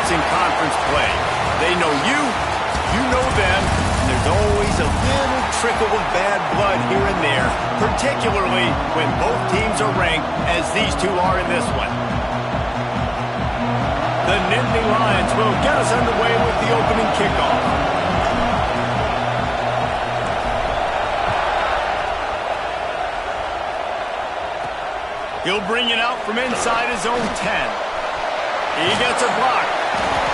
teammates in conference play. They know you, you know them, and there's always a little trickle of bad blood here and there, particularly when both teams are ranked as these two are in this one. The Nittany Lions will get us underway with the opening kickoff. He'll bring it out from inside his own 10. He gets a block.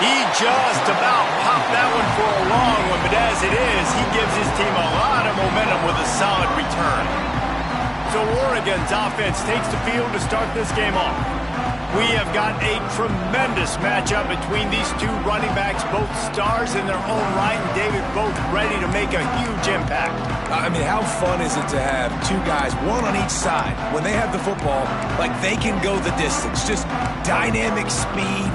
He just about popped that one for a long one, but as it is, he gives his team a lot of momentum with a solid return. So Oregon's offense takes the field to start this game off. We have got a tremendous matchup between these two running backs, both stars in their own right, and David, both ready to make a huge impact. I mean, how fun is it to have two guys, one on each side, when they have the football, like they can go the distance. Just dynamic speed,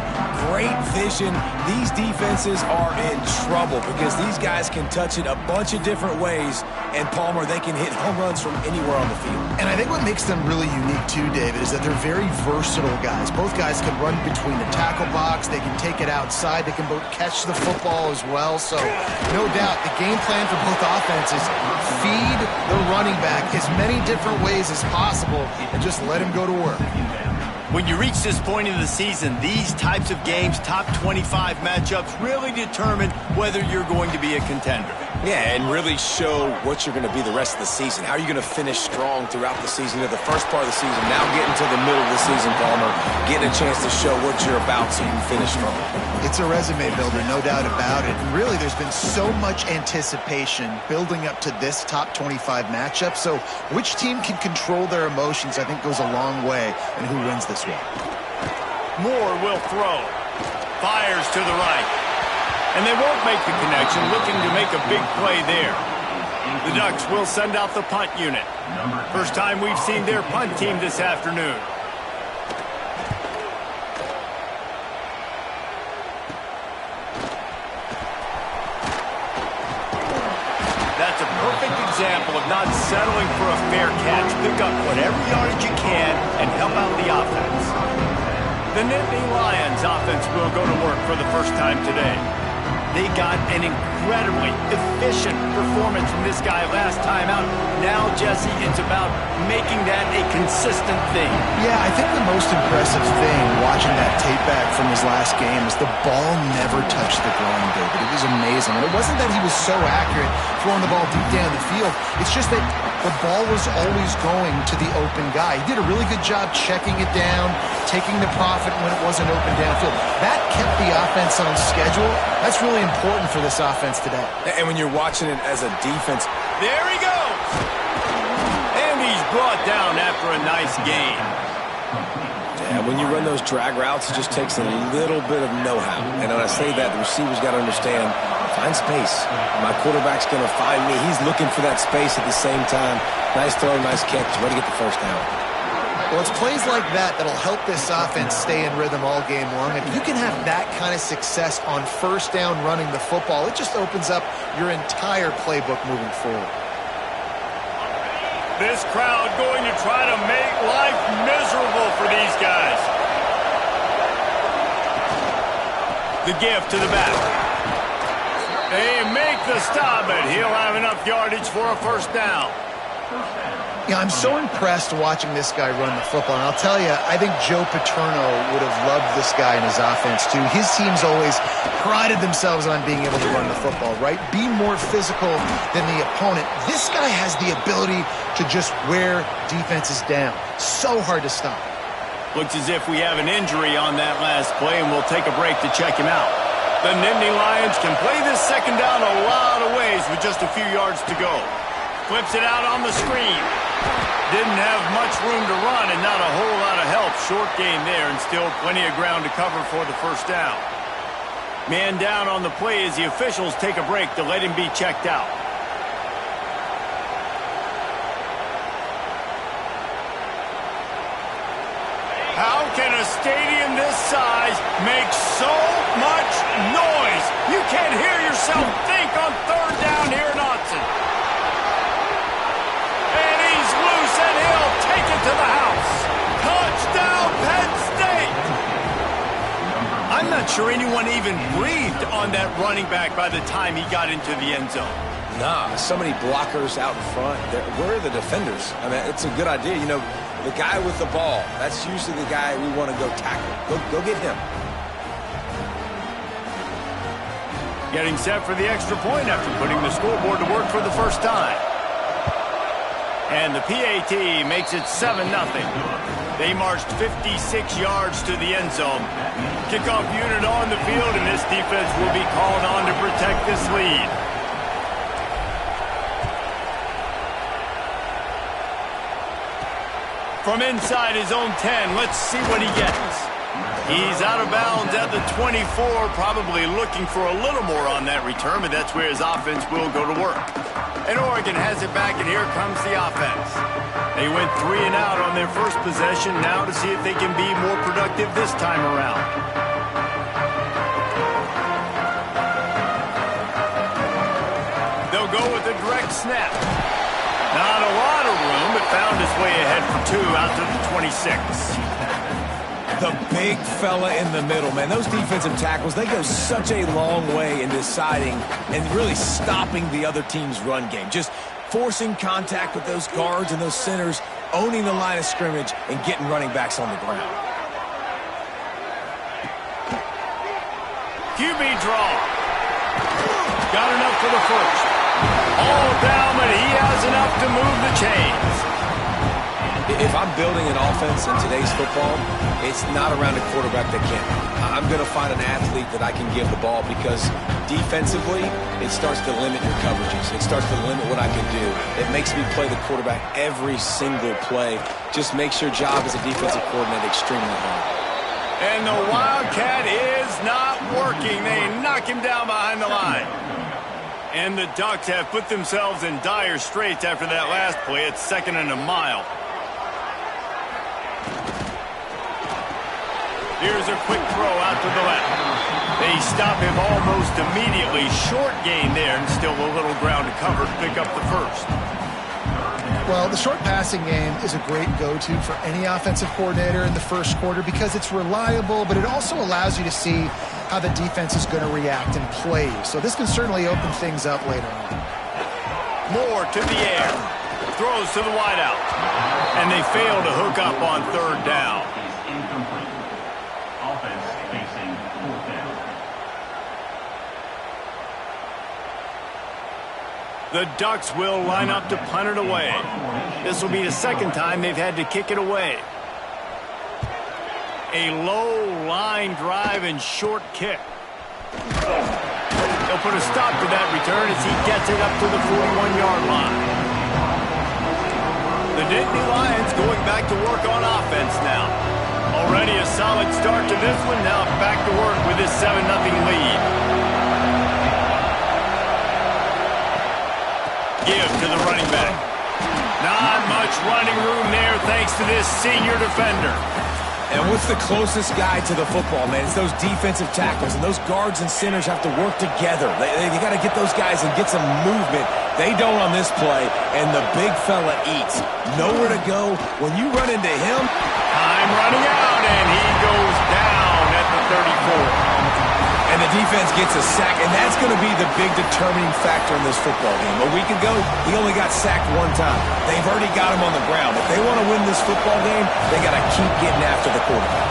great vision. These defenses are in trouble because these guys can touch it a bunch of different ways, and Palmer, they can hit home runs from anywhere on the field. And I think what makes them really unique too, David, is that they're very versatile guys. Both guys can run between the tackle box. They can take it outside. They can both catch the football as well. So, no doubt, the game plan for both offenses, feed the running back as many different ways as possible and just let him go to work. When you reach this point in the season, these types of games, top 25 matchups, really determine whether you're going to be a contender. Yeah, and really show what you're going to be the rest of the season. How are you going to finish strong throughout the season, or the first part of the season, now getting to the middle of the season, Palmer, getting a chance to show what you're about so you can finish strong. It's a resume builder, no doubt about it. And really, there's been so much anticipation building up to this top 25 matchup. So which team can control their emotions, I think, goes a long way in who wins this one. Moore will throw. Fires to the right. And they won't make the connection, looking to make a big play there. The Ducks will send out the punt unit. First time we've seen their punt team this afternoon. That's a perfect example of not settling for a fair catch. Pick up whatever yardage you can and help out the offense. The Nittany Lions offense will go to work for the first time today. They got an incredibly efficient performance from this guy last time out. Now, Jesse, it's about making that a consistent thing. Yeah, I think the most impressive thing watching that tape back from his last game is the ball never touched the ground, David. It was amazing. And it wasn't that he was so accurate throwing the ball deep down the field. It's just that the ball was always going to the open guy. He did a really good job checking it down, taking the profit when it wasn't open downfield. That kept the offense on schedule. That's really important for this offense today. And when you're watching it as a defense. There he goes! And he's brought down after a nice gain. Yeah, when you run those drag routes, it just takes a little bit of know-how. And when I say that, the receiver's got to understand, find space. My quarterback's going to find me. He's looking for that space at the same time. Nice throw, nice catch. Way to get the first down. Well, it's plays like that that'll help this offense stay in rhythm all game long. If you can have that kind of success on first down running the football, it just opens up your entire playbook moving forward. This crowd going to try to make life miserable for these guys. The gift to the back. They make the stop, but he'll have enough yardage for a first down. Yeah, I'm so impressed watching this guy run the football. And I'll tell you, I think Joe Paterno would have loved this guy in his offense, too. His teams always prided themselves on being able to run the football, right? Be more physical than the opponent. This guy has the ability to just wear defenses down. So hard to stop. Looks as if we have an injury on that last play, and we'll take a break to check him out. The Nittany Lions can play this second down a lot of ways with just a few yards to go. Flips it out on the screen. Didn't have much room to run and not a whole lot of help. Short gain there and still plenty of ground to cover for the first down. Man down on the play as the officials take a break to let him be checked out. How can a stadium this size make so much noise? You can't hear yourself think on third down here in Autzen. And he's loose and he'll take it to the house. Touchdown, Penn State! I'm not not sure anyone even breathed on that running back by the time he got into the end zone. Nah, so many blockers out in front. Where are the defenders? I mean, it's a good idea. You know, the guy with the ball, that's usually the guy we want to go tackle. Go get him. Getting set for the extra point after putting the scoreboard to work for the first time. And the PAT makes it 7-0. They marched 56 yards to the end zone. Kickoff unit on the field, and this defense will be called on to protect this lead. From inside his own 10, let's see what he gets. He's out of bounds at the 24, probably looking for a little more on that return, but that's where his offense will go to work. And Oregon has it back, and here comes the offense. They went 3 and out on their first possession, now to see if they can be more productive this time around. They'll go with a direct snap. Not a lot of room, but found his way ahead for 2 out to the 26. The big fella in the middle, man. Those defensive tackles, they go such a long way in deciding and really stopping the other team's run game. Just forcing contact with those guards and those centers, owning the line of scrimmage, and getting running backs on the ground. QB draw. Got enough for the first. All down, but he has enough to move the chains. If I'm building an offense in today's football, it's not around a quarterback that can't. I'm going to find an athlete that I can give the ball because defensively, it starts to limit your coverages. It starts to limit what I can do. It makes me play the quarterback every single play. Just makes your job as a defensive coordinator extremely hard. And the Wildcat is not working. They knock him down behind the line. And the Ducks have put themselves in dire straits after that last play. It's 2nd and a mile. Here's a quick throw out to the left. They stop him almost immediately. Short gain there, and still a little ground to cover to pick up the first. Well, the short passing game is a great go-to for any offensive coordinator in the first quarter because it's reliable, but it also allows you to see how the defense is going to react and play. So this can certainly open things up later on. Moore to the air. Throws to the wideout. And they fail to hook up on 3rd down. The Ducks will line up to punt it away. This will be the 2nd time they've had to kick it away. A low line drive and short kick. They'll put a stop to that return as he gets it up to the 41-yard line. The Nittany Lions going back to work on offense now. Already a solid start to this one. Now back to work with this 7-0 lead. Give to the running back. Not much running room there thanks to this senior defender. And what's the closest guy to the football, man? It's those defensive tackles, and those guards and centers have to work together. They got to get those guys and get some movement. They don't on this play, and the big fella eats. Nowhere to go. When you run into him... Time running out, and he goes down at the 34. And the defense gets a sack, and that's going to be the big determining factor in this football game. A week ago, he only got sacked 1 time. They've already got him on the ground. If they want to win this football game, they got to keep getting after the quarterback.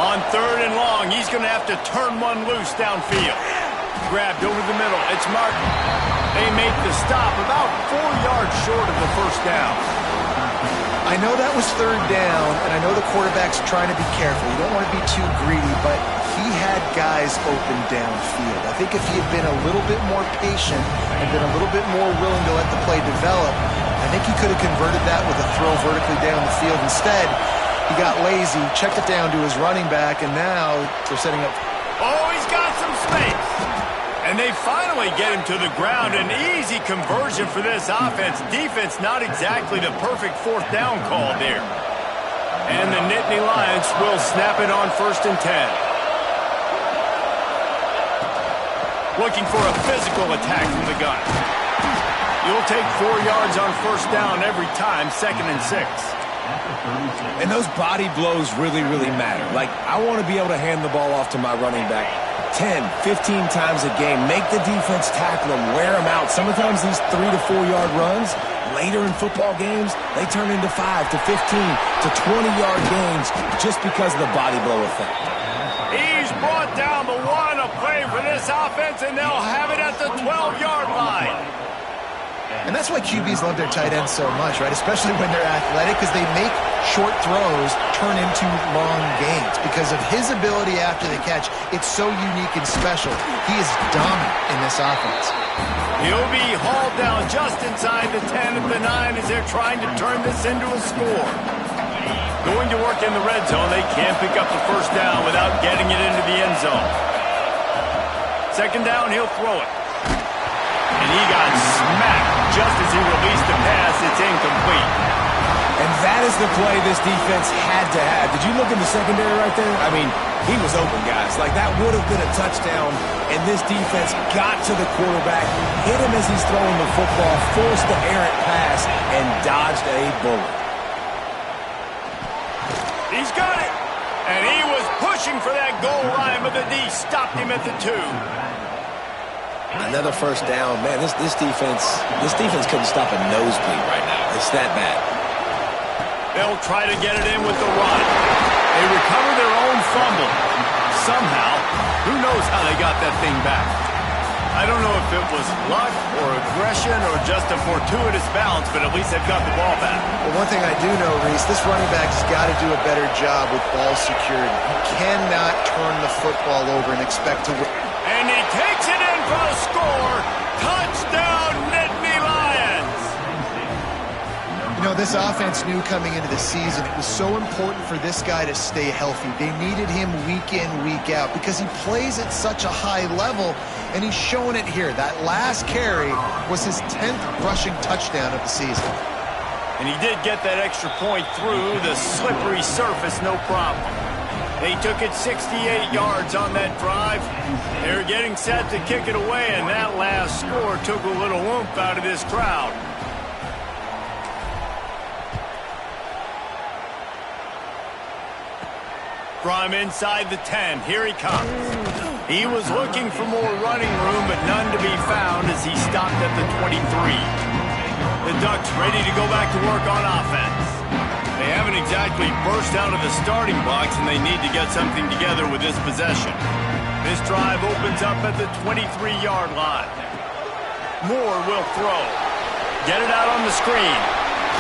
On 3rd and long, he's going to have to turn one loose downfield. Grabbed over the middle. It's Martin. They make the stop about 4 yards short of the first down. I know that was 3rd down, and I know the quarterback's trying to be careful. You don't want to be too greedy, but he had guys open downfield. I think if he had been a little bit more patient and been a little bit more willing to let the play develop, I think he could have converted that with a throw vertically down the field. Instead, he got lazy, checked it down to his running back, and now they're setting up. Oh, he's got some space. And they finally get him to the ground. An easy conversion for this offense. Defense not exactly the perfect 4th down call there. And the Nittany Lions will snap it on 1st and 10. Looking for a physical attack from the gun. You'll take 4 yards on 1st down every time, 2nd and 6. And those body blows really, really matter. Like, I want to be able to hand the ball off to my running back 10, 15 times a game. Make the defense tackle them, wear them out. Sometimes these 3 to 4 yard runs, later in football games, they turn into 5 to 15 to 20-yard gains just because of the body blow effect. He's brought down the one, a play for this offense, and they'll have it at the 12-yard line. And that's why QBs love their tight ends so much, right? Especially when they're athletic, because they make short throws turn into long gains. Because of his ability after the catch, it's so unique and special. He is dominant in this offense. He'll be hauled down just inside the 10 at the 9 as they're trying to turn this into a score. Going to work in the red zone, they can't pick up the first down without getting it into the end zone. Second down, he'll throw it. And he got smacked just as he released the pass. It's incomplete. And that is the play this defense had to have. Did you look in the secondary right there? I mean, he was open, guys. Like, that would have been a touchdown, and this defense got to the quarterback, hit him as he's throwing the football, forced the errant pass, and dodged a bullet. He's got it. And he was pushing for that goal line, but the D stopped him at the 2. Another first down. Man, this defense couldn't stop a nosebleed right now. It's that bad. They'll try to get it in with the run. They recover their own fumble. Somehow, who knows how they got that thing back. I don't know if it was luck or aggression or just a fortuitous bounce, but at least they've got the ball back. Well, one thing I do know, Reese, this running back has got to do a better job with ball security. You cannot turn the football over and expect to win. And he takes it in for a score. Touchdown, Nittany Lions. You know, this offense knew coming into the season it was so important for this guy to stay healthy. They needed him week in, week out because he plays at such a high level, and he's showing it here. That last carry was his 10th rushing touchdown of the season. And he did get that extra point through the slippery surface, no problem. They took it 68 yards on that drive. They were getting set to kick it away, and that last score took a little oomph out of this crowd. From inside the 10, here he comes. He was looking for more running room, but none to be found as he stopped at the 23. The Ducks ready to go back to work on offense. They haven't exactly burst out of the starting blocks, and they need to get something together with this possession. This drive opens up at the 23-yard line. Moore will throw. Get it out on the screen.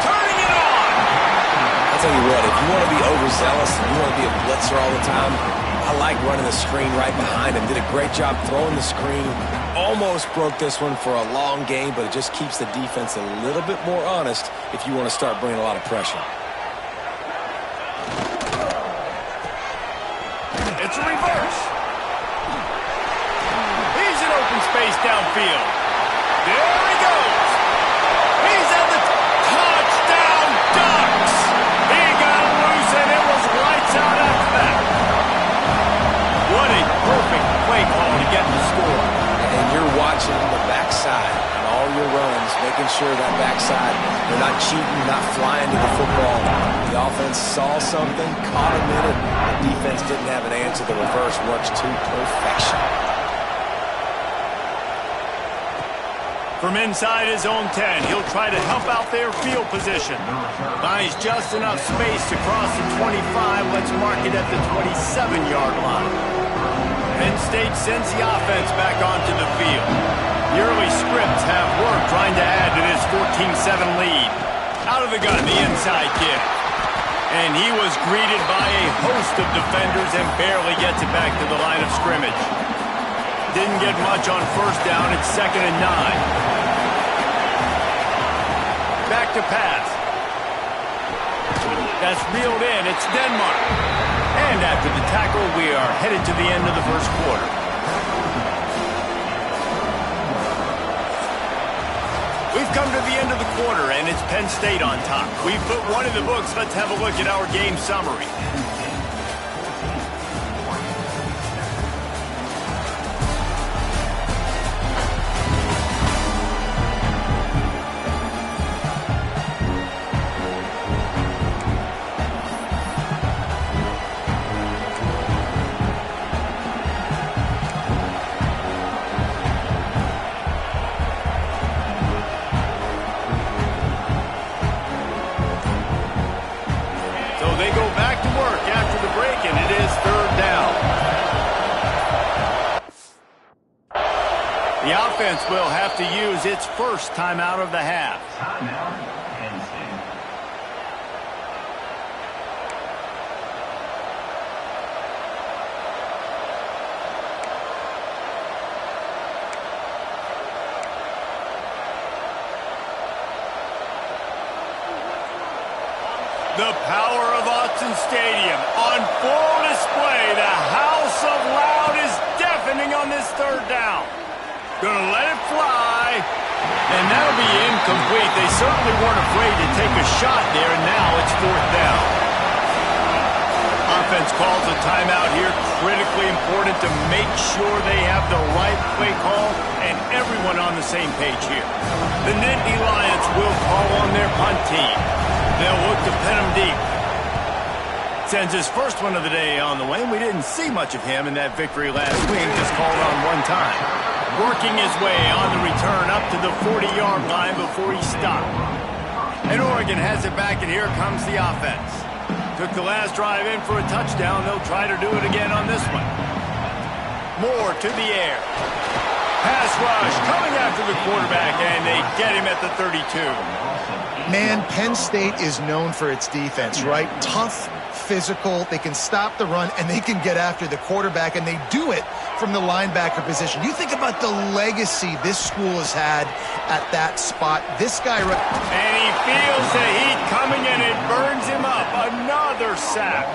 Turning it on! I'll tell you what, if you want to be overzealous and you want to be a blitzer all the time, I like running the screen right behind him. Did a great job throwing the screen. Almost broke this one for a long game, but it just keeps the defense a little bit more honest if you want to start bringing a lot of pressure. It's a reverse. He's in open space downfield. There he goes. He's at the touchdown Ducks. He got loose and it was lights out after that. What a perfect play call to get the score. And you're watching the backside on all your runs, making sure that backside, they're not cheating, not flying to the football. The offense saw something, caught him in it. The defense didn't have an answer. The reverse works to perfection. From inside his own 10, he'll try to help out their field position. Finds just enough space to cross the 25. Let's mark it at the 27-yard line. Penn State sends the offense back onto the field. The early scripts have worked trying to add to this 14-7 lead. Out of the gun, the inside kick. And he was greeted by a host of defenders and barely gets it back to the line of scrimmage. Didn't get much on first down. It's 2nd and 9. Back to pass. That's reeled in. It's Denmark. And after the tackle, we are headed to the end of the first quarter. We've come to the end of the quarter, and it's Penn State on top. We've put one in the books. Let's have a look at our game summary. offense will have to use its first timeout of the half. Timeout, Penn State. The power of Autzen Stadium on full display. The house of loud is deafening on this third down. Gonna let it fly. And that'll be incomplete. They certainly weren't afraid to take a shot there, and now it's fourth down. Offense calls a timeout here. Critically important to make sure they have the right play call and everyone on the same page here. The Nittany Lions will call on their punt team. They'll look to pin him deep. Sends his first one of the day on the way. We didn't see much of him in that victory last week. Just called on one time. Working his way on the return up to the 40-yard line before he stopped. And Oregon has it back, and here comes the offense. Took the last drive in for a touchdown. They'll try to do it again on this one. Moore to the air. Pass rush coming after the quarterback, and they get him at the 32. Man, Penn State is known for its defense, right? Tough, physical, they can stop the run, and they can get after the quarterback, and they do it from the linebacker position. You think about the legacy this school has had at that spot. This guy... And he feels the heat coming, and it burns him up. Another sack.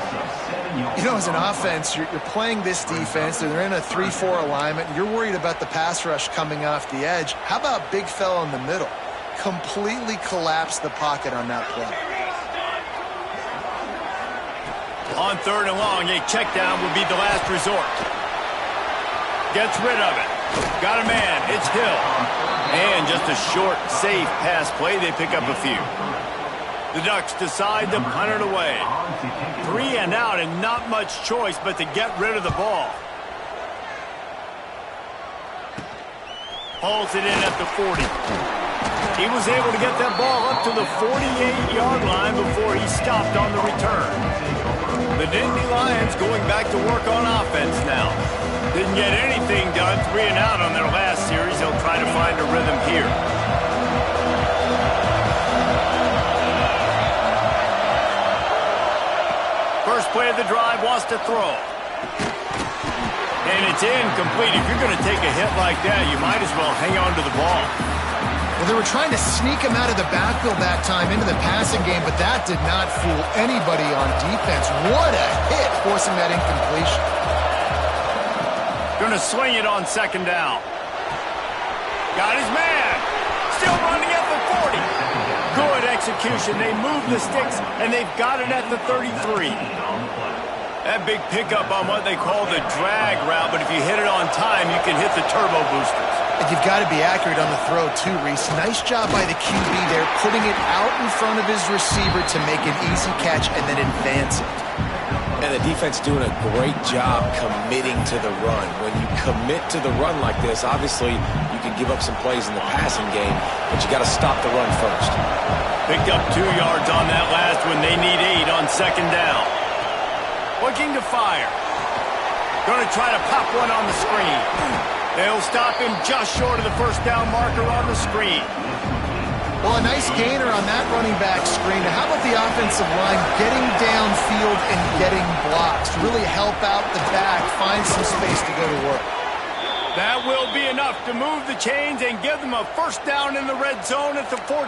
You know, as an offense, you're playing this defense, and they're in a 3-4 alignment, and you're worried about the pass rush coming off the edge. How about big fella in the middle? Completely collapsed the pocket on that play. On third and long, a check down would be the last resort. Gets rid of it. Got a man. It's Hill. And just a short, safe pass play. They pick up a few. The Ducks decide to punt it away. 3 and out, and not much choice but to get rid of the ball. Hauls it in at the 40. He was able to get that ball up to the 48-yard line before he stopped on the return. The Nittany Lions going back to work on offense now. Didn't get anything done, 3 and out on their last series. They'll try to find a rhythm here. First play of the drive, wants to throw. And it's incomplete. If you're going to take a hit like that, you might as well hang on to the ball. Well, they were trying to sneak him out of the backfield that time into the passing game, but that did not fool anybody on defense. What a hit, forcing that incompletion. Going to swing it on second down. Got his man. Still running at the 40. Good execution. They move the sticks, and they've got it at the 33. That big pickup on what they call the drag route, but if you hit it on time, you can hit the turbo boosters. And you've got to be accurate on the throw, too, Reese. Nice job by the QB there, putting it out in front of his receiver to make an easy catch and then advance it. And the defense doing a great job committing to the run. When you commit to the run like this, obviously you can give up some plays in the passing game, but you got to stop the run first. Picked up 2 yards on that last one. They need 8 on second down. Looking to fire. Going to try to pop one on the screen. They'll stop him just short of the first down marker on the screen. Well, a nice gainer on that running back screen. How about the offensive line getting downfield and getting blocks to really help out the back, find some space to go to work? That will be enough to move the chains and give them a first down in the red zone at the 14.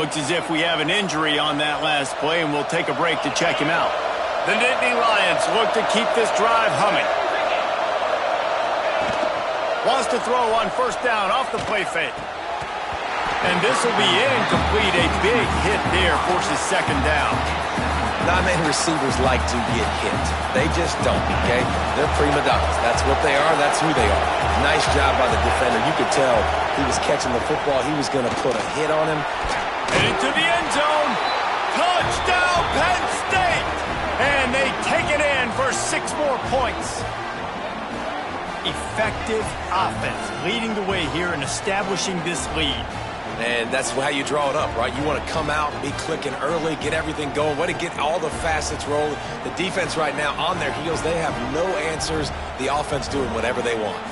Looks as if we have an injury on that last play, and we'll take a break to check him out. The Nittany Lions look to keep this drive humming. Wants to throw on first down off the play fake. And this will be incomplete. A big hit there forces second down. Not many receivers like to get hit. They just don't, okay? They're prima donnas. That's what they are. That's who they are. Nice job by the defender. You could tell he was catching the football. He was going to put a hit on him. And into the end zone. Touchdown, Penn State! And they take it in for 6 more points. Effective offense leading the way here and establishing this lead. And that's how you draw it up, right? You want to come out, be clicking early, get everything going, way to get all the facets rolling. The defense right now on their heels, they have no answers. The offense doing whatever they want.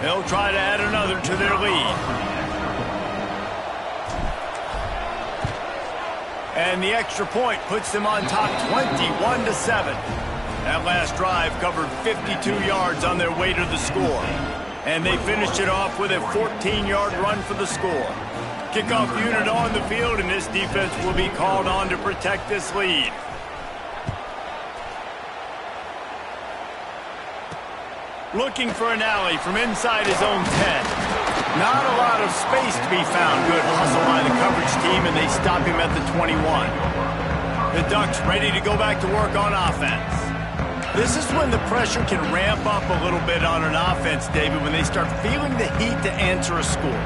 They'll try to add another to their lead. And the extra point puts them on top 21-7. That last drive covered 52 yards on their way to the score. And they finished it off with a 14-yard run for the score. Kickoff unit on the field, and this defense will be called on to protect this lead. Looking for an alley from inside his own 10. Not a lot of space to be found. Good hustle by the coverage team, and they stop him at the 21. The Ducks ready to go back to work on offense. This is when the pressure can ramp up a little bit on an offense, David, when they start feeling the heat to answer a score.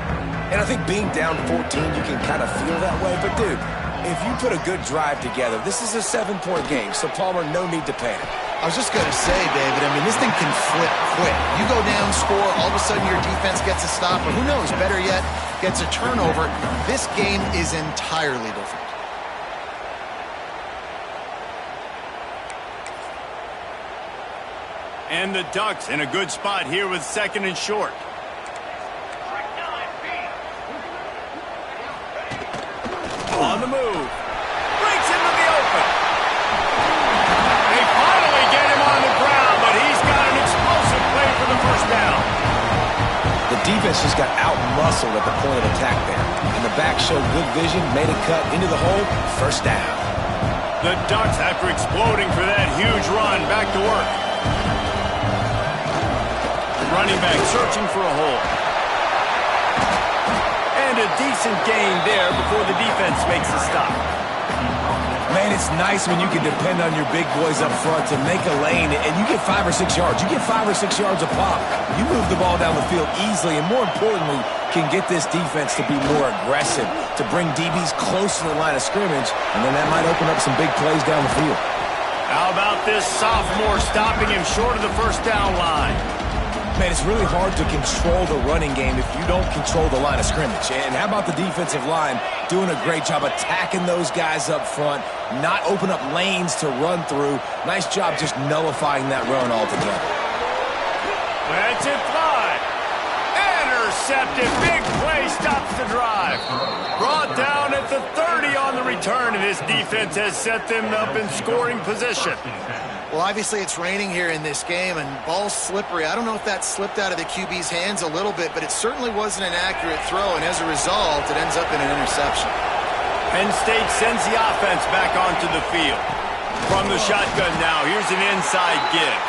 And I think being down 14, you can kind of feel that way. But, dude, if you put a good drive together, this is a 7-point game, so Palmer, no need to panic. I was just going to say, David, I mean, this thing can flip quick. You go down, score, all of a sudden your defense gets a stop, or who knows, better yet, gets a turnover. This game is entirely different. And the Ducks in a good spot here with 2nd and short. On the move. Breaks into the open. They finally get him on the ground, but he's got an explosive play for the first down. The defense just got out-muscled at the point of attack there. And the back showed good vision, made a cut into the hole, first down. The Ducks, after exploding for that huge run, back to work. The running back searching for a hole. And a decent gain there before the defense makes a stop. Man, it's nice when you can depend on your big boys up front to make a lane, and you get 5 or 6 yards. You get 5 or 6 yards a pop. You move the ball down the field easily, and more importantly, can get this defense to be more aggressive, to bring DBs close to the line of scrimmage, and then that might open up some big plays down the field. How about this sophomore stopping him short of the first down line? Man, it's really hard to control the running game if you don't control the line of scrimmage. And how about the defensive line doing a great job attacking those guys up front, not open up lanes to run through. Nice job just nullifying that run altogether. Let's it fly. Intercepted. Big play stops the drive. Brought down at the 30 on the return, and this defense has set them up in scoring position. Well, obviously it's raining here in this game, and ball's slippery. I don't know if that slipped out of the QB's hands a little bit, but it certainly wasn't an accurate throw, and as a result, it ends up in an interception. Penn State sends the offense back onto the field. From the shotgun now, here's an inside give.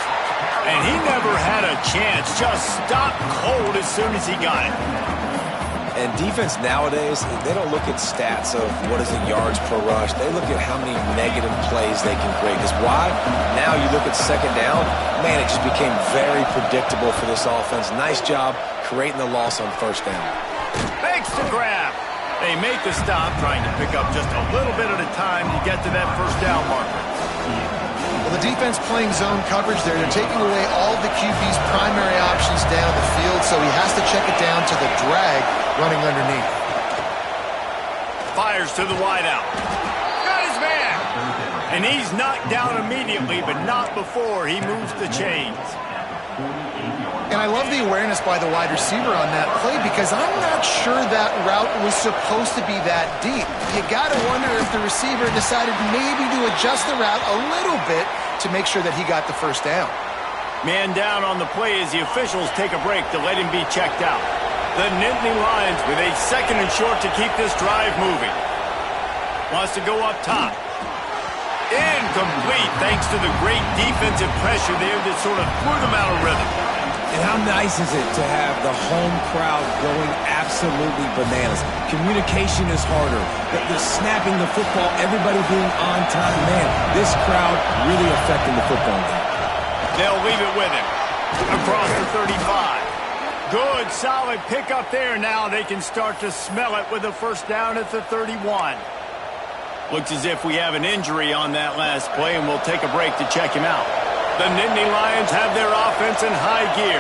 And he never had a chance, just stopped cold as soon as he got it. And defense nowadays, they don't look at stats of what is the yards per rush. They look at how many negative plays they can create. Because why? Now you look at second down, man, it just became very predictable for this offense. Nice job creating the loss on first down. Makes the grab. They make the stop, trying to pick up just a little bit at a time to get to that first down marker. Well, the defense playing zone coverage there. They're taking away all the QB's primary options down the field, so he has to check it down to the drag running underneath. Fires to the wideout. Got his man. And he's knocked down immediately, but not before he moves the chains. And I love the awareness by the wide receiver on that play, because I'm not sure that route was supposed to be that deep. You got to wonder if the receiver decided maybe to adjust the route a little bit to make sure that he got the first down. Man down on the play as the officials take a break to let him be checked out. The Nittany Lions with a 2nd and short to keep this drive moving. Wants to go up top. Incomplete thanks to the great defensive pressure there that sort of threw them out of rhythm. And how nice is it to have the home crowd going absolutely bananas? Communication is harder. The snapping the football, everybody being on time. Man, this crowd really affecting the football game. They'll leave it with him. Across the 35. Good, solid pickup there. Now they can start to smell it with a first down at the 31. Looks as if we have an injury on that last play, and we'll take a break to check him out. The Nittany Lions have their offense in high gear.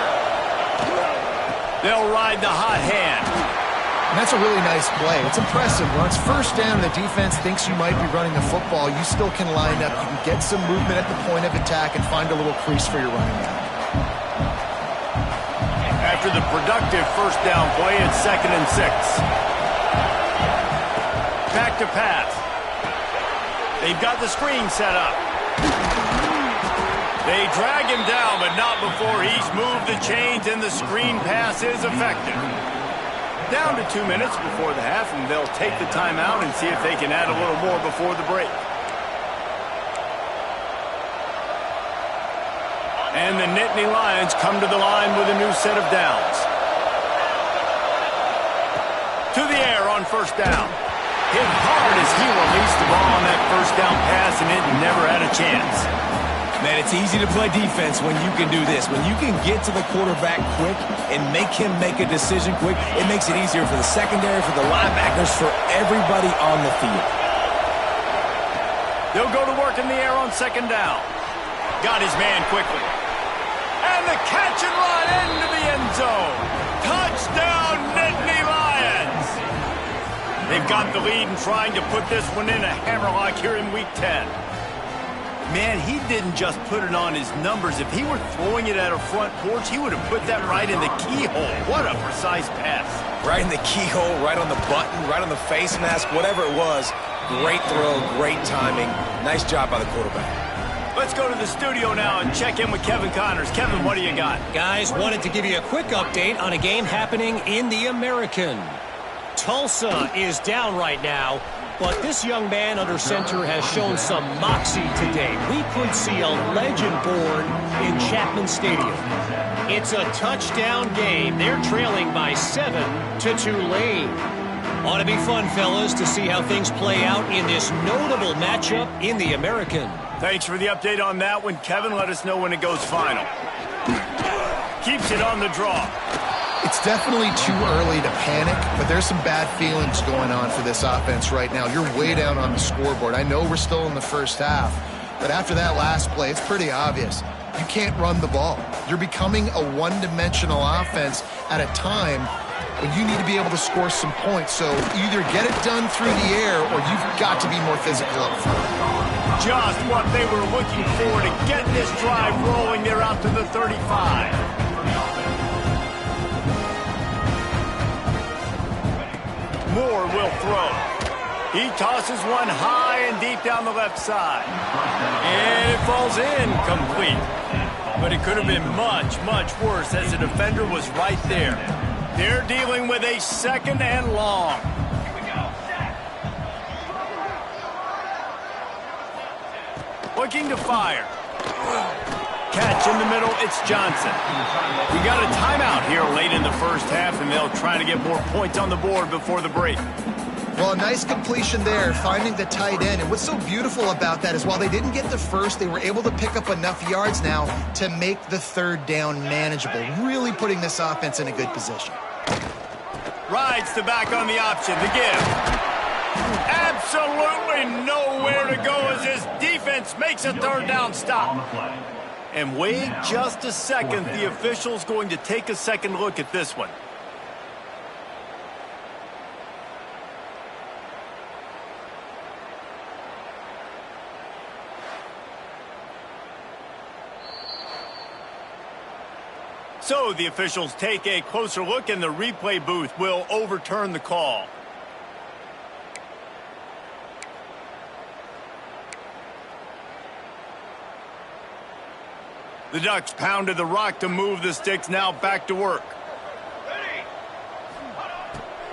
They'll ride the hot hand. And that's a really nice play. It's impressive. When it's first down, the defense thinks you might be running the football. You still can line up. You can get some movement at the point of attack and find a little crease for your running back. After after the productive first down play at 2nd and 6. Back to pass. They've got the screen set up. They drag him down, but not before he's moved the chains, and the screen pass is effective. Down to 2 minutes before the half, and they'll take the timeout and see if they can add a little more before the break. And the Nittany Lions come to the line with a new set of downs. To the air on first down. Hit hard as he released the ball on that first down pass, and it never had a chance. Man, it's easy to play defense when you can do this. When you can get to the quarterback quick and make him make a decision quick, it makes it easier for the secondary, for the linebackers, for everybody on the field. They'll go to work in the air on second down. Got his man quickly. And the catch and run into the end zone. Touchdown, Nittany Lions! They've got the lead and trying to put this one in a hammerlock here in Week 10. Man, he didn't just put it on his numbers. If he were throwing it at a front porch, he would have put that right in the keyhole. What a precise pass. Right in the keyhole, right on the button, right on the face mask, whatever it was. Great throw, great timing. Nice job by the quarterback. Let's go to the studio now and check in with Kevin Connors. Kevin, what do you got? Guys, wanted to give you a quick update on a game happening in the American. Tulsa is down right now, but this young man under center has shown some moxie today. We could see a legend born in Chapman Stadium. It's a touchdown game. They're trailing by 7 to Tulane. Ought to be fun, fellas, to see how things play out in this notable matchup in the American. Thanks for the update on that one, Kevin. Let us know when it goes final. Keeps it on the draw. It's definitely too early to panic, but there's some bad feelings going on for this offense right now. You're way down on the scoreboard. I know we're still in the first half, but after that last play, it's pretty obvious. You can't run the ball. You're becoming a one-dimensional offense at a time when you need to be able to score some points. So either get it done through the air or you've got to be more physical up front. Just what they were looking for to get this drive rolling. They're out to the 35. Moore will throw. He tosses one high and deep down the left side. And it falls incomplete. But it could have been much, much worse as the defender was right there. They're dealing with a 2nd and long. Looking to fire. Catch in the middle, it's Johnson. We got a timeout here late in the first half, and they'll try to get more points on the board before the break. Well, a nice completion there, finding the tight end. And what's so beautiful about that is while they didn't get the first, they were able to pick up enough yards now to make the 3rd down manageable, really putting this offense in a good position. Rides the back on the option, the give. Absolutely nowhere to go as his defense makes a 3rd down stop. And wait just a second, the official's going to take a second look at this one. So the officials take a closer look, and the replay booth will overturn the call. The Ducks pounded the rock to move the sticks, now back to work.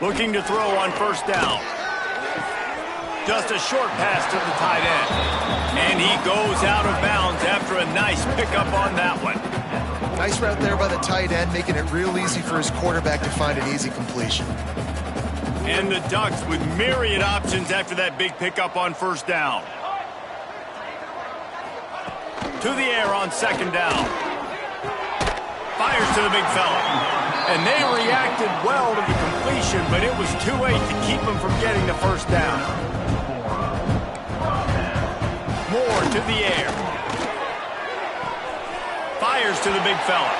Looking to throw on first down. Just a short pass to the tight end. And he goes out of bounds after a nice pickup on that one. Nice route there by the tight end, making it real easy for his quarterback to find an easy completion. And the Ducks with myriad options after that big pickup on first down. To the air on second down. Fires to the big fella. And they reacted well to the completion, but it was too late to keep them from getting the first down. Moore to the air. Fires to the big fella.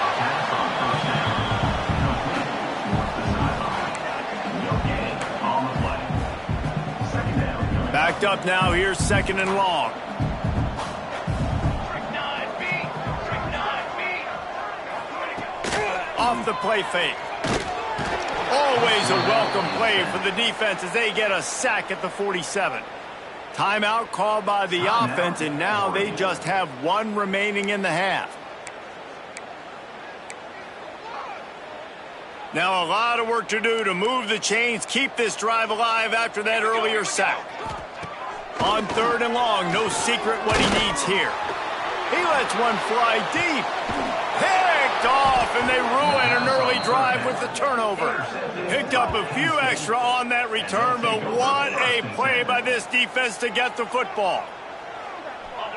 Backed up now, here's 2nd and long. off the play fake. Always a welcome play for the defense as they get a sack at the 47. Timeout called by the offense, and now they just have one remaining in the half. Now a lot of work to do to move the chains, keep this drive alive after that earlier sack. On 3rd and long, no secret what he needs here. He lets one fly deep. Picked off, and they ruin an early drive with the turnover. Picked up a few extra on that return, but what a play by this defense to get the football.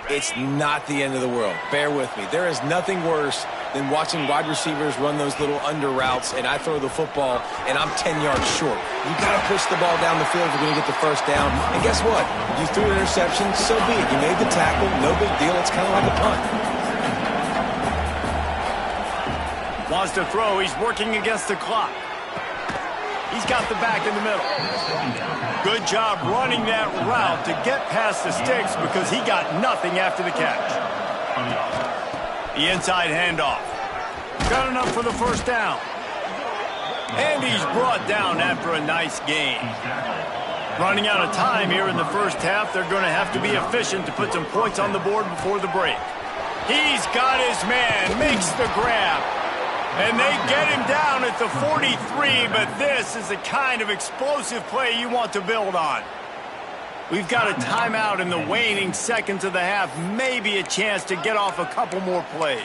It's not the end of the world. Bear with me. There is nothing worse than watching wide receivers run those little under routes, and I throw the football, and I'm 10 yards short. You got to push the ball down the field if you're going to get the first down. And guess what? You threw an interception, so be it. You made the tackle, no big deal. It's kind of like a punt. Wants to throw. He's working against the clock. He's got the back in the middle. Good job running that route to get past the sticks because he got nothing after the catch. The inside handoff. Got enough for the first down. And he's brought down after a nice gain. Running out of time here in the first half. They're going to have to be efficient to put some points on the board before the break. He's got his man. Makes the grab. And they get him down at the 43, but this is the kind of explosive play you want to build on. We've got a timeout in the waning seconds of the half, maybe a chance to get off a couple more plays.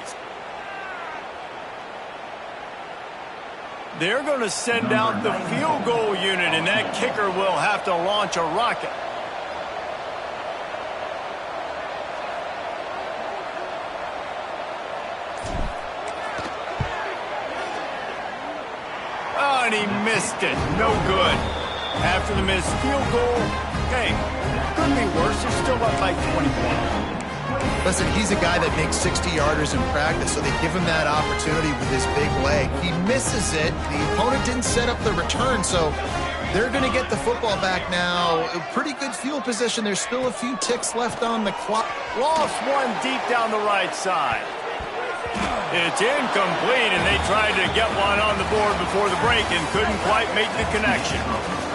They're going to send out the field goal unit, and that kicker will have to launch a rocket. And he missed it. No good. After the missed field goal, hey, could be worse. They're still up by 20 points. Listen, he's a guy that makes 60-yarders in practice, so they give him that opportunity with his big leg. He misses it. The opponent didn't set up the return, so they're going to get the football back now. A pretty good field position. There's still a few ticks left on the clock. Lost one deep down the right side. It's incomplete, and they tried to get one on the board before the break and couldn't quite make the connection.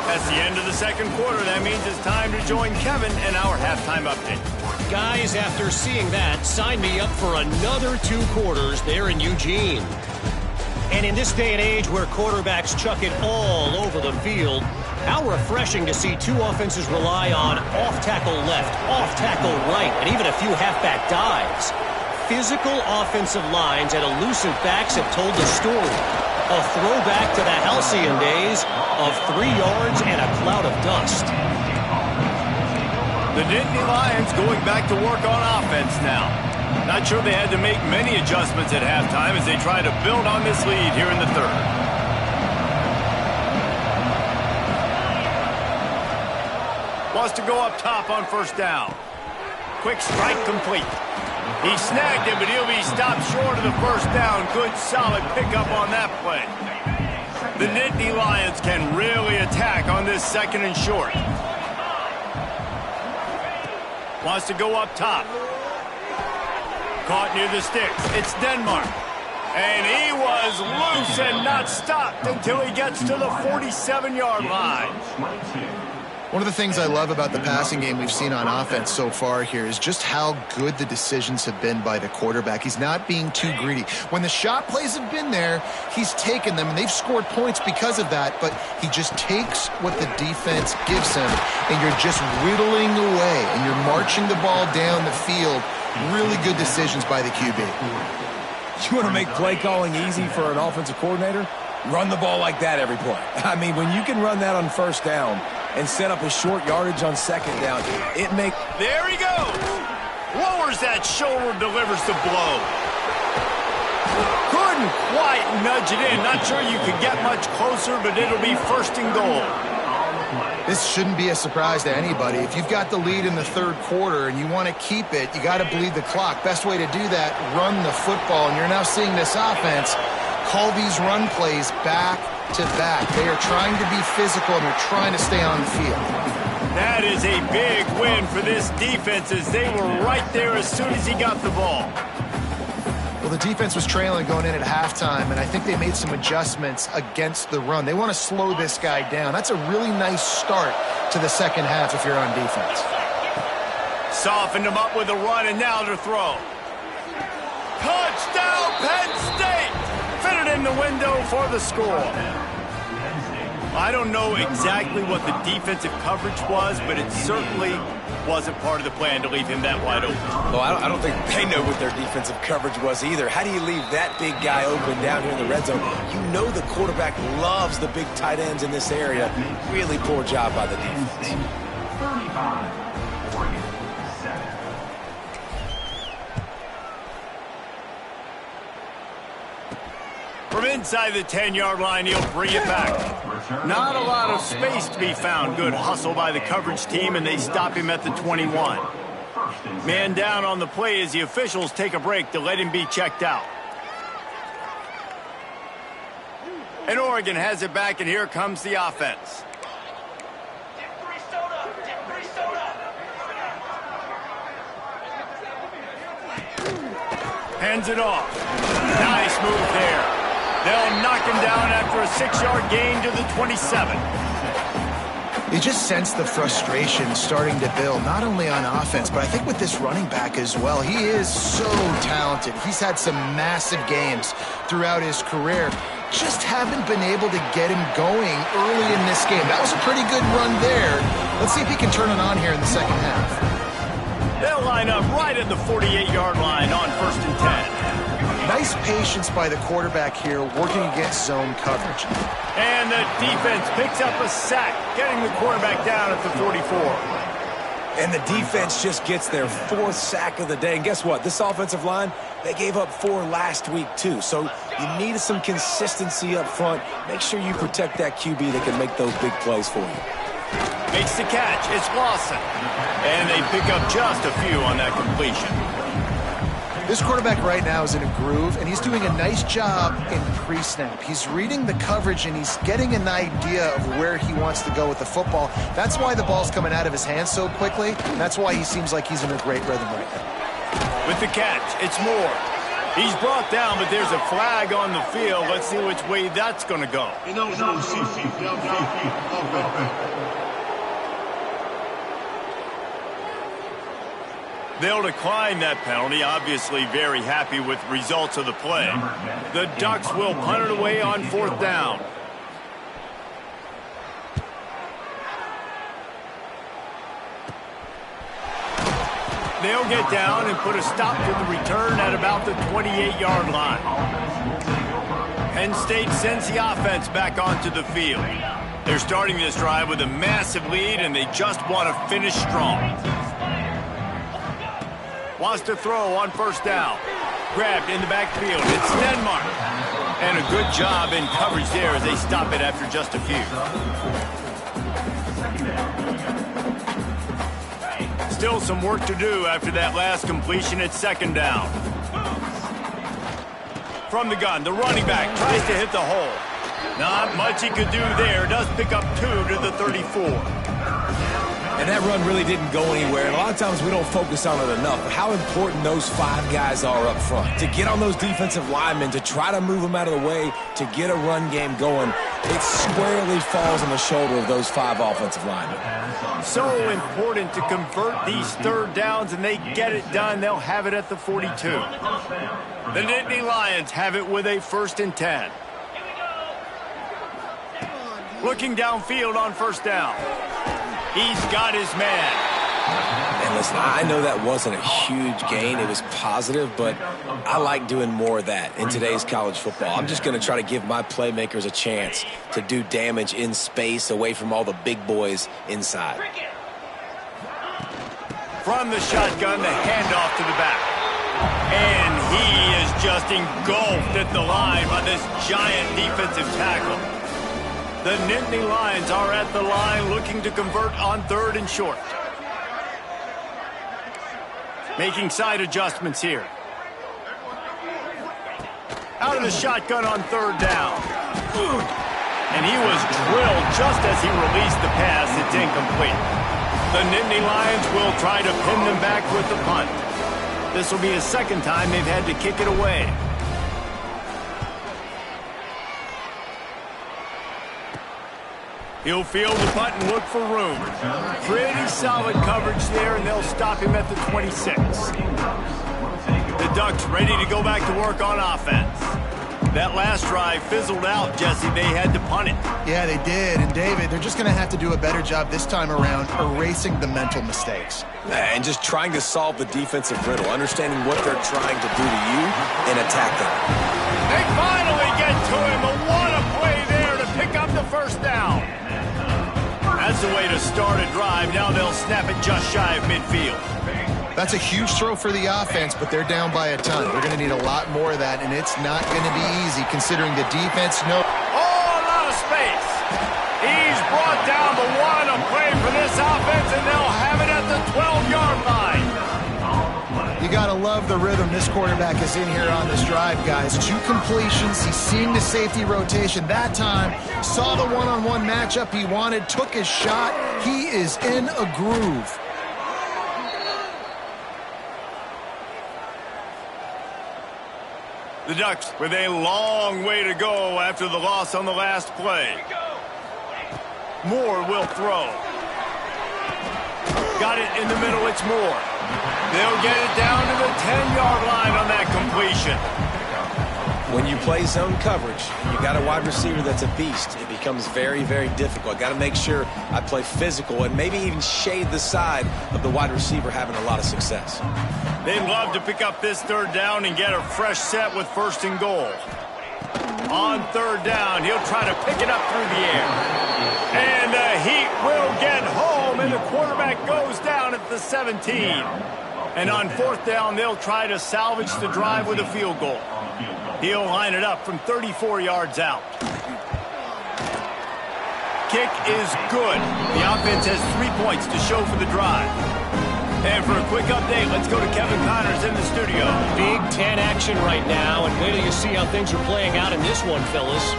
That's the end of the second quarter. That means it's time to join Kevin in our halftime update. Guys, after seeing that, sign me up for another 2 quarters there in Eugene. And in this day and age where quarterbacks chuck it all over the field, how refreshing to see 2 offenses rely on off-tackle left, off-tackle right, and even a few halfback dives. Physical offensive lines and elusive backs have told the story. A throwback to the halcyon days of 3 yards and a cloud of dust. The Nittany Lions going back to work on offense now. Not sure they had to make many adjustments at halftime as they try to build on this lead here in the third. Wants to go up top on first down. Quick strike complete. He snagged it, but he'll be stopped short of the first down. Good, solid pickup on that play. The Nittany Lions can really attack on this second and short. Wants to go up top. Caught near the sticks. It's Denmark. And he was loose and not stopped until he gets to the 47-yard line. One of the things I love about the passing game we've seen on offense so far here is just how good the decisions have been by the quarterback. He's not being too greedy. When the shot plays have been there, he's taken them, and they've scored points because of that, but he just takes what the defense gives him, and you're just whittling away, and you're marching the ball down the field. Really good decisions by the QB. You want to make play calling easy for an offensive coordinator? Run the ball like that every play. I mean, when you can run that on first down and set up a short yardage on second down, it makes... There he goes. Lowers that shoulder, delivers the blow. Couldn't quite nudge it in. Not sure you could get much closer, but it'll be first and goal. This shouldn't be a surprise to anybody. If you've got the lead in the third quarter and you want to keep it, you got to bleed the clock. Best way to do that, run the football. And you're now seeing this offense call these run plays back to back. They are trying to be physical, and they're trying to stay on the field. That is a big win for this defense as they were right there as soon as he got the ball. Well, the defense was trailing going in at halftime, and I think they made some adjustments against the run. They want to slow this guy down. That's a really nice start to the second half if you're on defense. Softened him up with a run, and now to throw. Touchdown, Penn State! Fitted in the window for the score. I don't know exactly what the defensive coverage was, but it certainly wasn't part of the plan to leave him that wide open. Well, I don't think they know what their defensive coverage was either. How do you leave that big guy open down here in the red zone? You know the quarterback loves the big tight ends in this area. Really poor job by the defense. 35-47. From inside the 10-yard line, he'll bring it back. Not a lot of space to be found. Good hustle by the coverage team, and they stop him at the 21. Man down on the play as the officials take a break to let him be checked out. And Oregon has it back, and here comes the offense. Hands it off. Nice move there. They'll knock him down after a 6-yard gain to the 27. You just sense the frustration starting to build, not only on offense, but I think with this running back as well. He is so talented. He's had some massive games throughout his career. Just haven't been able to get him going early in this game. That was a pretty good run there. Let's see if he can turn it on here in the second half. They'll line up right at the 48-yard line on 1st and 10. Nice patience by the quarterback here, working against zone coverage. And the defense picks up a sack, getting the quarterback down at the 44. And the defense just gets their 4th sack of the day. And guess what? This offensive line, they gave up 4 last week too. So you need some consistency up front. Make sure you protect that QB that can make those big plays for you. Makes the catch. It's Lawson. And they pick up just a few on that completion. This quarterback right now is in a groove, and he's doing a nice job in pre-snap. He's reading the coverage, and he's getting an idea of where he wants to go with the football. That's why the ball's coming out of his hands so quickly, and that's why he seems like he's in a great rhythm right now. With the catch, it's Moore. He's brought down, but there's a flag on the field. Let's see which way that's going to go. They'll decline that penalty, obviously very happy with the results of the play. The Ducks will punt it away on 4th down. They'll get down and put a stop to the return at about the 28-yard line. Penn State sends the offense back onto the field. They're starting this drive with a massive lead, and they just want to finish strong. Wants to throw on 1st down. Grabbed in the backfield. It's Denmark. And a good job in coverage there as they stop it after just a few. Still some work to do after that last completion at 2nd down. From the gun, the running back tries to hit the hole. Not much he could do there. Does pick up 2 to the 34. And that run really didn't go anywhere. And a lot of times we don't focus on it enough. But how important those 5 guys are up front. To get on those defensive linemen, to try to move them out of the way, to get a run game going, it squarely falls on the shoulder of those 5 offensive linemen. So important to convert these 3rd downs, and they get it done. They'll have it at the 42. The Nittany Lions have it with a 1st and 10. Looking downfield on 1st down. He's got his man. And listen, I know that wasn't a huge gain. It was positive, but I like doing more of that in today's college football. I'm just going to try to give my playmakers a chance to do damage in space away from all the big boys inside. From the shotgun, the handoff to the back. And he is just engulfed at the line by this giant defensive tackle. The Nittany Lions are at the line looking to convert on 3rd and short. Making side adjustments here. Out of the shotgun on 3rd down. And he was drilled just as he released the pass. It's incomplete. The Nittany Lions will try to pin them back with the punt. This will be his second time they've had to kick it away. He'll field the punt and look for room. Pretty solid coverage there, and they'll stop him at the 26. The Ducks ready to go back to work on offense. That last drive fizzled out, Jesse. They had to punt it. Yeah, they did. And, David, they're just going to have to do a better job this time around erasing the mental mistakes. And just trying to solve the defensive riddle, understanding what they're trying to do to you and attack them. They finally get to him. What a play there to pick up the first down. That's the way to start a drive. Now they'll snap it just shy of midfield. That's a huge throw for the offense, but they're down by a ton. They're going to need a lot more of that, and it's not going to be easy considering the defense. Oh, a lot of space. He's brought down, but what a play for this offense, and they'll have it at the 12-yard line. You got to love the rhythm this quarterback is in here on this drive, guys. 2 completions. He's seen the safety rotation that time, saw the one-on-one matchup he wanted, took his shot. He is in a groove. The Ducks with a long way to go after the loss on the last play. Moore will throw. Got it in the middle, it's Moore. They'll get it down to the 10-yard line on that completion. When you play zone coverage, you got a wide receiver that's a beast. It becomes very, very difficult. Got to make sure I play physical and maybe even shade the side of the wide receiver having a lot of success. They'd love to pick up this third down and get a fresh set with 1st and goal. On 3rd down, he'll try to pick it up through the air. And the Heat will get home, and the quarterback goes down at the 17. And on 4th down, they'll try to salvage the drive with a field goal. He'll line it up from 34 yards out. Kick is good. The offense has 3 points to show for the drive. And for a quick update, let's go to Kevin Connors in the studio. Big Ten action right now, and wait till you see how things are playing out in this one, fellas.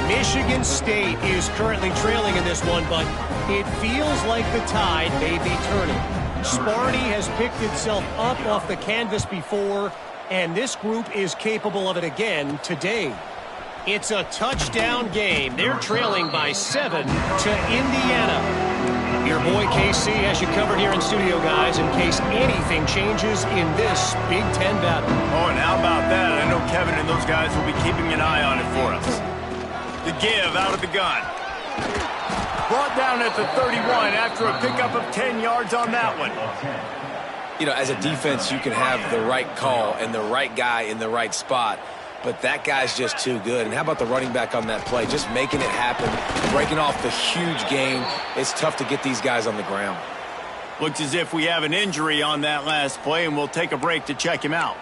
Michigan State is currently trailing in this one, but it feels like the tide may be turning. Sparty has picked itself up off the canvas before, and this group is capable of it again today. It's a touchdown game. They're trailing by 7 to Indiana. Your boy KC has you covered here in studio, guys, in case anything changes in this Big Ten battle. Oh, and how about that? I know Kevin and those guys will be keeping an eye on it for us. The give out of the gun. Brought down at the 31 after a pickup of 10 yards on that one. You know, as a defense, you can have the right call and the right guy in the right spot, but that guy's just too good. And how about the running back on that play? Just making it happen, breaking off the huge gain. It's tough to get these guys on the ground. Looks as if we have an injury on that last play, and we'll take a break to check him out.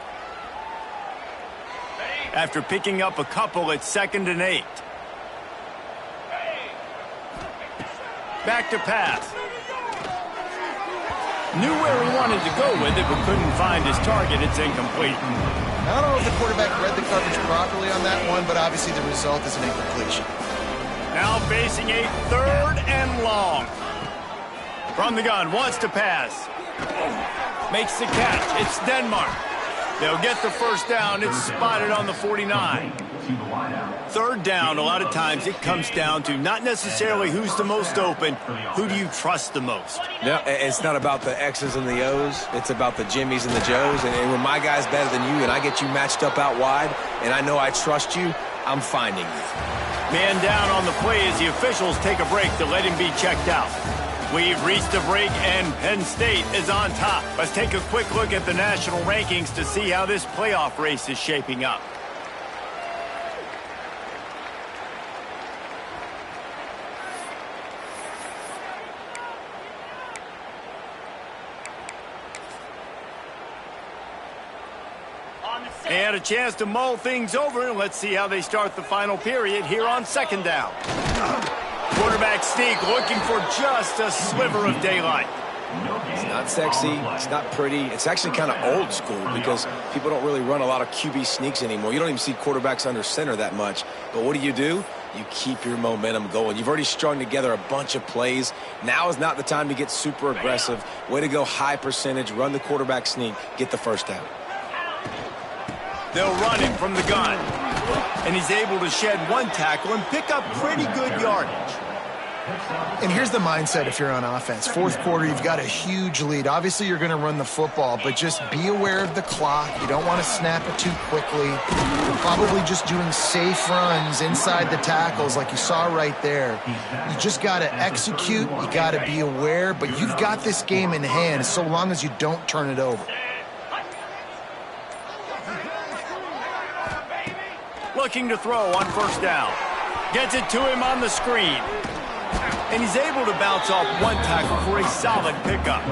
After picking up a couple, it's 2nd and 8. Back to pass. Knew where he wanted to go with it, but couldn't find his target. It's incomplete. I don't know if the quarterback read the coverage properly on that one, but obviously the result is an incompletion. Now facing a 3rd and long. From the gun, wants to pass. Makes the catch. It's Denmark. They'll get the first down. It's spotted on the 49. 3rd down, a lot of times it comes down to not necessarily who's the most open, who do you trust the most? No, it's not about the X's and the O's. It's about the Jimmies and the Joes. And when my guy's better than you and I get you matched up out wide and I know I trust you, I'm finding you. Man down on the play as the officials take a break to let him be checked out. We've reached a break, and Penn State is on top. Let's take a quick look at the national rankings to see how this playoff race is shaping up. And a chance to mull things over, and let's see how they start the final period here on 2nd down. Quarterback sneak looking for just a sliver of daylight. It's not sexy. It's not pretty. It's actually kind of old school because people don't really run a lot of QB sneaks anymore. You don't even see quarterbacks under center that much. But what do? you keep your momentum going. You've already strung together a bunch of plays. Now is not the time to get super aggressive. Way to go high percentage, run the quarterback sneak, get the first down. They'll run him from the gun. And he's able to shed one tackle and pick up pretty good yardage. And here's the mindset if you're on offense. Fourth quarter, you've got a huge lead. Obviously, you're going to run the football, but just be aware of the clock. You don't want to snap it too quickly. You're probably just doing safe runs inside the tackles like you saw right there. You just got to execute. You got to be aware, but you've got this game in hand so long as you don't turn it over. Looking to throw on first down. Gets it to him on the screen. And he's able to bounce off one tackle for a solid pickup.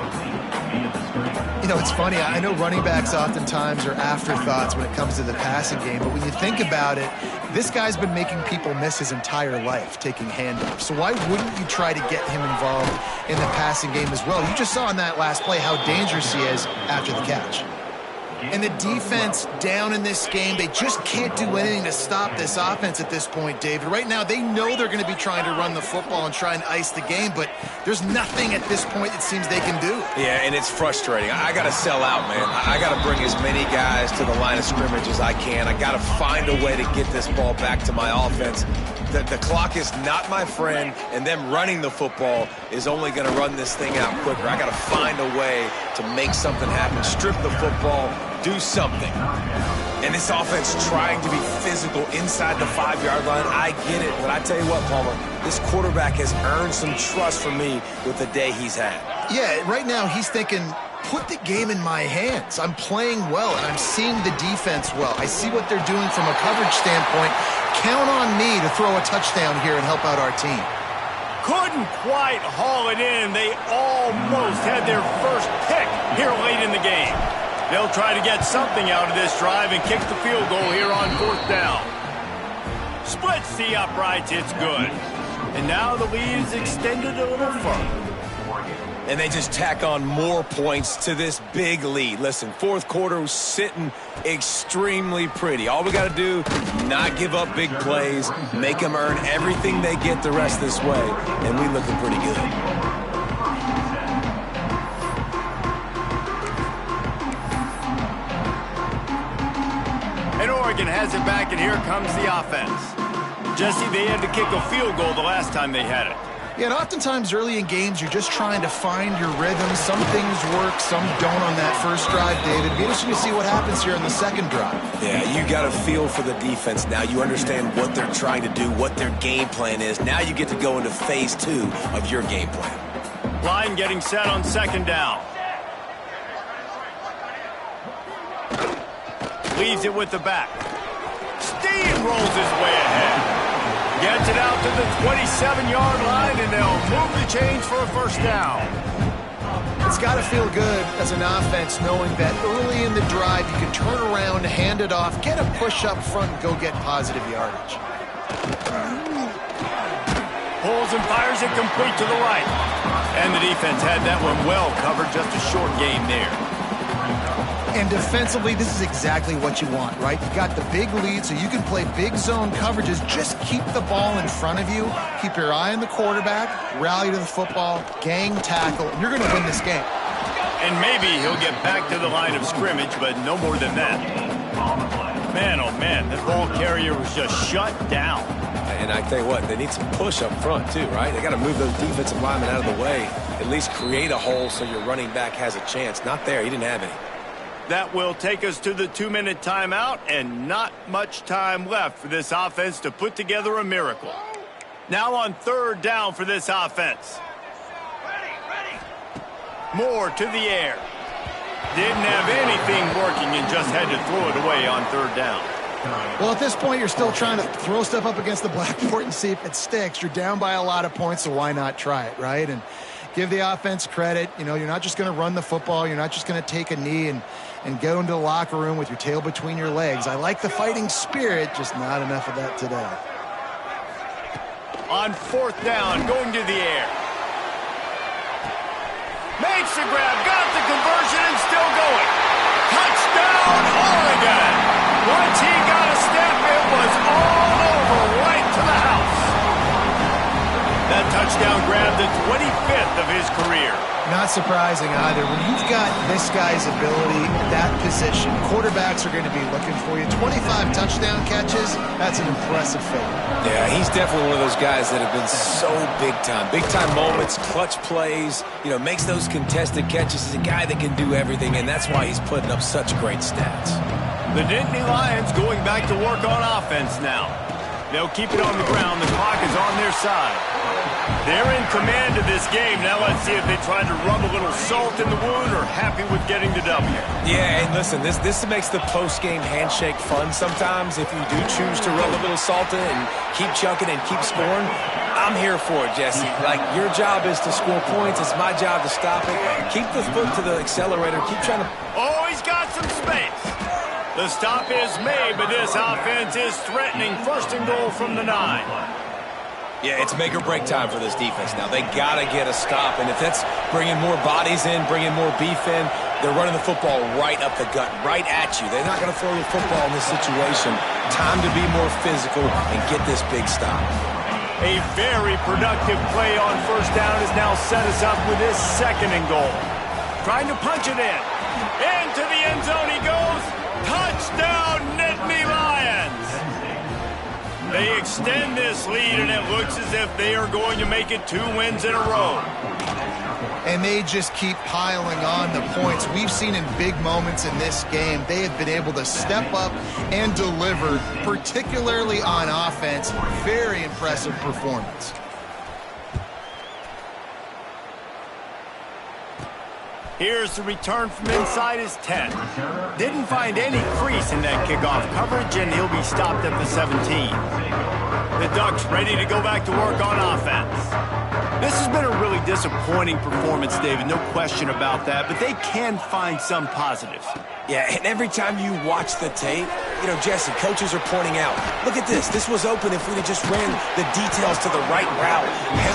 You know, it's funny. I know running backs oftentimes are afterthoughts when it comes to the passing game, but when you think about it, this guy's been making people miss his entire life taking handoffs. So why wouldn't you try to get him involved in the passing game as well? You just saw in that last play how dangerous he is after the catch. And the defense down in this game, they just can't do anything to stop this offense at this point, David. Right now, they know they're going to be trying to run the football and try and ice the game, but there's nothing at this point it seems they can do. Yeah, and it's frustrating. I got to sell out, man. I got to bring as many guys to the line of scrimmage as I can. I got to find a way to get this ball back to my offense. The clock is not my friend, and them running the football is only going to run this thing out quicker. I got to find a way to make something happen, strip the football, do something. And this offense trying to be physical inside the 5-yard line, I get it. But I tell you what, Palmer, this quarterback has earned some trust from me with the day he's had. Yeah, right now he's thinking, put the game in my hands. I'm playing well, and I'm seeing the defense well. I see what they're doing from a coverage standpoint. Count on me to throw a touchdown here and help out our team. Couldn't quite haul it in. They almost had their first pick here late in the game. They'll try to get something out of this drive and kick the field goal here on fourth down. Splits the uprights. It's good. And now the lead is extended a little further. And they just tack on more points to this big lead. Listen, fourth quarter was sitting extremely pretty. All we got to do, not give up big plays, make them earn everything they get the rest this way, and we looking pretty good. And Oregon has it back, and here comes the offense. Jesse, they had to kick a field goal the last time they had it. Yeah, and oftentimes early in games, you're just trying to find your rhythm. Some things work, some don't on that first drive, David. It'd be interesting to see what happens here on the second drive. Yeah, you got a feel for the defense now. You understand what they're trying to do, what their game plan is. Now you get to go into phase 2 of your game plan. Line getting set on second down. Leaves it with the back. Steamrolls his way ahead. Gets it out to the 27-yard line, and they'll move the chains for a first down. It's got to feel good as an offense knowing that early in the drive you can turn around, hand it off, get a push up front, and go get positive yardage. Pulls and fires it complete to the right. And the defense had that one well covered, just a short game there. And defensively, this is exactly what you want, right? You got the big lead, so you can play big zone coverages. Just keep the ball in front of you. Keep your eye on the quarterback. Rally to the football. Gang tackle. And you're going to win this game. And maybe he'll get back to the line of scrimmage, but no more than that. Man, oh man, that ball carrier was just shut down. And I tell you what, they need some push up front too, right? They got to move those defensive linemen out of the way. At least create a hole so your running back has a chance. Not there. He didn't have any. That will take us to the 2-minute timeout, and not much time left for this offense to put together a miracle. Now on third down for this offense. More to the air. Didn't have anything working and just had to throw it away on third down. Well, at this point, you're still trying to throw stuff up against the blackboard and see if it sticks. You're down by a lot of points, so why not try it, right? And give the offense credit. You know, you're not just going to run the football. You're not just going to take a knee and go into the locker room with your tail between your legs. I like the fighting spirit, just not enough of that today. On fourth down, going to the air. Makes the grab, got the conversion, and still going. Touchdown, Oregon! Once he got a step, it was all over, right to the house. touchdown grab, the 25th of his career. Not surprising either. When you've got this guy's ability at that position, quarterbacks are going to be looking for you. 25 touchdown catches, that's an impressive figure. Yeah, he's definitely one of those guys that have been so big time. Big time moments, clutch plays, makes those contested catches. He's a guy that can do everything, and that's why he's putting up such great stats. The Nittany Lions going back to work on offense now. They'll keep it on the ground. The clock is on their side. They're in command of this game. Now let's see if they try to rub a little salt in the wound or happy with getting the W. Yeah, and listen, this makes the post-game handshake fun sometimes. If you do choose to rub a little salt in and keep chucking and keep scoring, I'm here for it, Jesse. Like, your job is to score points. It's my job to stop it. Keep the foot to the accelerator. Keep trying to... Oh, he's got some space. The stop is made, but this offense is threatening. First and goal from the 9. Yeah, it's make or break time for this defense now. They got to get a stop, and if that's bringing more bodies in, bringing more beef in, they're running the football right up the gut, right at you. They're not going to throw the football in this situation. Time to be more physical and get this big stop. A very productive play on first down has now set us up with this second and goal. Trying to punch it in. Into the end zone he goes. Touchdown, Nittany Lions! They extend this lead, and it looks as if they are going to make it 2 wins in a row. And they just keep piling on the points. We've seen in big moments in this game, they have been able to step up and deliver, particularly on offense. Very impressive performance. Here's the return from inside his 10. Didn't find any crease in that kickoff coverage, and he'll be stopped at the 17. The Ducks ready to go back to work on offense. This has been a really disappointing performance, David, no question about that, but they can find some positives. Yeah, and every time you watch the tape, Jesse, coaches are pointing out, look at this. This was open if we'd have just ran the details to the right route,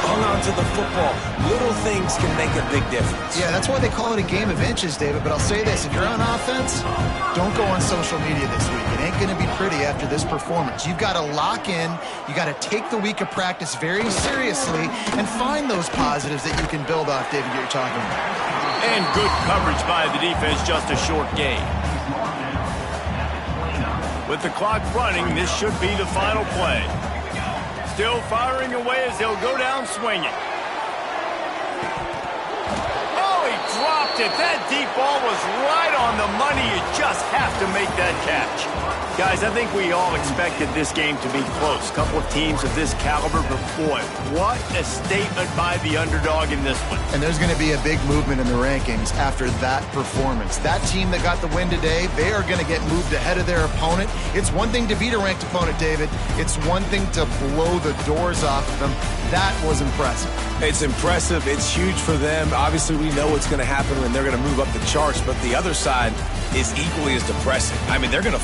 hung on to the football. Little things can make a big difference. Yeah, that's why they call it a game of inches, David. But I'll say this, if you're on offense, don't go on social media this week. It ain't going to be pretty after this performance. You've got to lock in. You got to take the week of practice very seriously and find those positives that you can build off, David, you're talking about. And good coverage by the defense, just a short gain. With the clock running, this should be the final play. Still firing away as they'll go down swinging. Oh, he dropped it. That deep ball was right on the money. You just have to make that catch. Guys, I think we all expected this game to be close. Couple of teams of this caliber, but boy, what a statement by the underdog in this one. And there's going to be a big movement in the rankings after that performance. That team that got the win today, they are going to get moved ahead of their opponent. It's one thing to beat a ranked opponent, David. It's one thing to blow the doors off of them. That was impressive. It's impressive. It's huge for them. Obviously, we know what's going to happen when they're going to move up the charts, but the other side is equally as depressing. I mean, they're going to